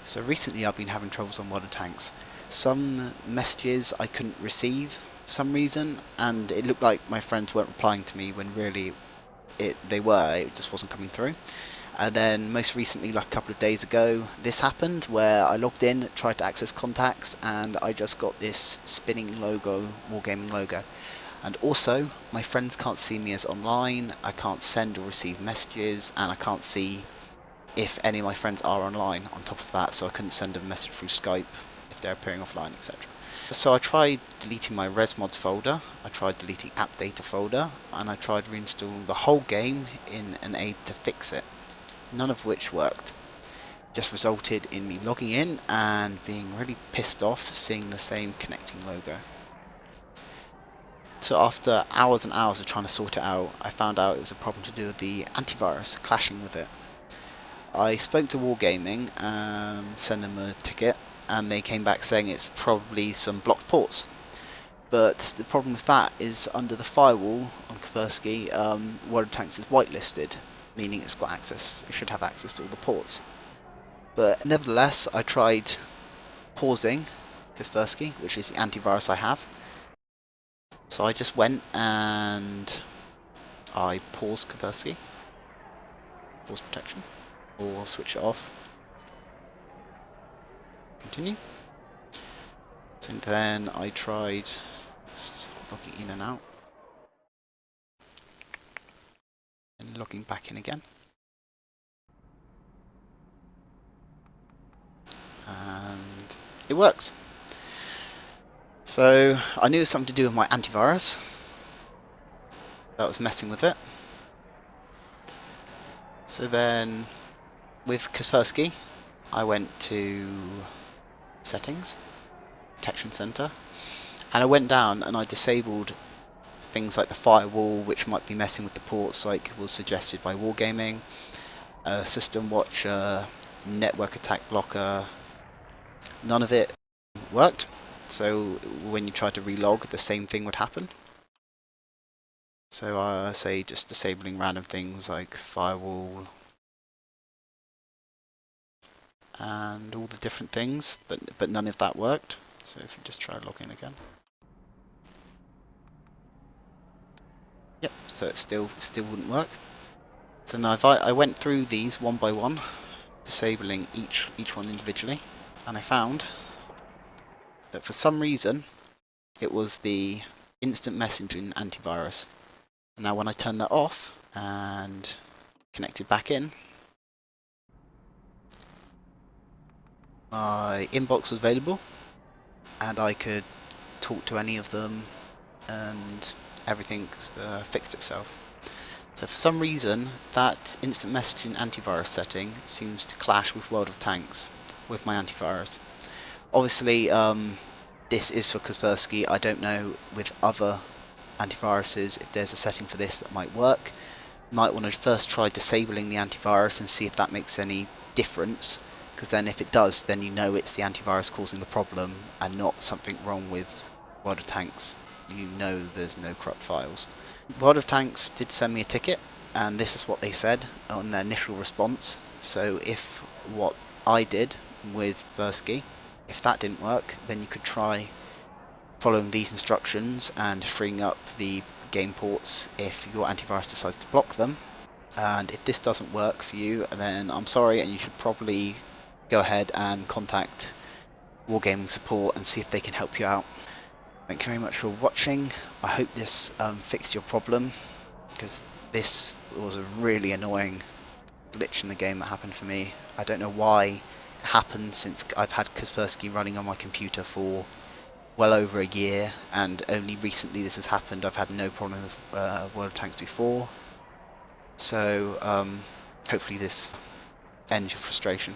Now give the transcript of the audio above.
So recently I've been having troubles on water tanks. Some messages I couldn't receive for some reason, and it looked like my friends weren't replying to me when really they were, it just wasn't coming through. And then most recently, like a couple of days ago, this happened where I logged in, tried to access contacts, and I just got this spinning logo, Wargaming logo. And also, my friends can't see me as online, I can't send or receive messages, and I can't see if any of my friends are online on top of that, so I couldn't send a message through Skype if they're appearing offline, etc. So I tried deleting my resmods folder, I tried deleting app data folder, and I tried reinstalling the whole game in an aid to fix it. None of which worked. Just resulted in me logging in and being really pissed off seeing the same connecting logo. So after hours and hours of trying to sort it out, I found out it was a problem to do with the antivirus clashing with it. I spoke to Wargaming and sent them a ticket, and they came back saying it's probably some blocked ports. But the problem with that is under the firewall on Kaspersky, Water Tanks is whitelisted, meaning it's got access, it should have access to all the ports. But nevertheless, I tried pausing Kaspersky, which is the antivirus I have. So I just went and I paused Kaspersky, pause protection, or switch it off. Continue. So then I tried logging in and out, and logging back in again. And it works. So I knew it was something to do with my antivirus that was messing with it. So then with Kaspersky, I went to settings, protection center, and I went down and I disabled things like the firewall, which might be messing with the ports, like was suggested by Wargaming, system watcher, network attack blocker. None of it worked, so when you tried to relog, the same thing would happen. So say just disabling random things like firewall and all the different things, but none of that worked. So if you just try login again. Yep, so it still wouldn't work. So now if I went through these one by one, disabling each one individually, and I found that for some reason it was the instant messaging antivirus. Now when I turn that off and connect it back in, my inbox was available and I could talk to any of them and everything fixed itself. So for some reason that instant messaging antivirus setting seems to clash with World of Tanks with my antivirus. Obviously this is for Kaspersky. I don't know with other antiviruses if there's a setting for this that might work. You might want to first try disabling the antivirus and see if that makes any difference, because then if it does, then you know it's the antivirus causing the problem and not something wrong with World of Tanks. You know there's no corrupt files. World of Tanks did send me a ticket, and this is what they said on their initial response. So if what I did with Kaspersky, if that didn't work, then you could try following these instructions and freeing up the game ports if your antivirus decides to block them. And if this doesn't work for you, then I'm sorry, and you should probably go ahead and contact Wargaming support and see if they can help you out. Thank you very much for watching. I hope this fixed your problem, because this was a really annoying glitch in the game that happened for me. I don't know why it happened, since I've had Kaspersky running on my computer for well over a year, and only recently this has happened. I've had no problem with World of Tanks before, so hopefully this ends your frustration.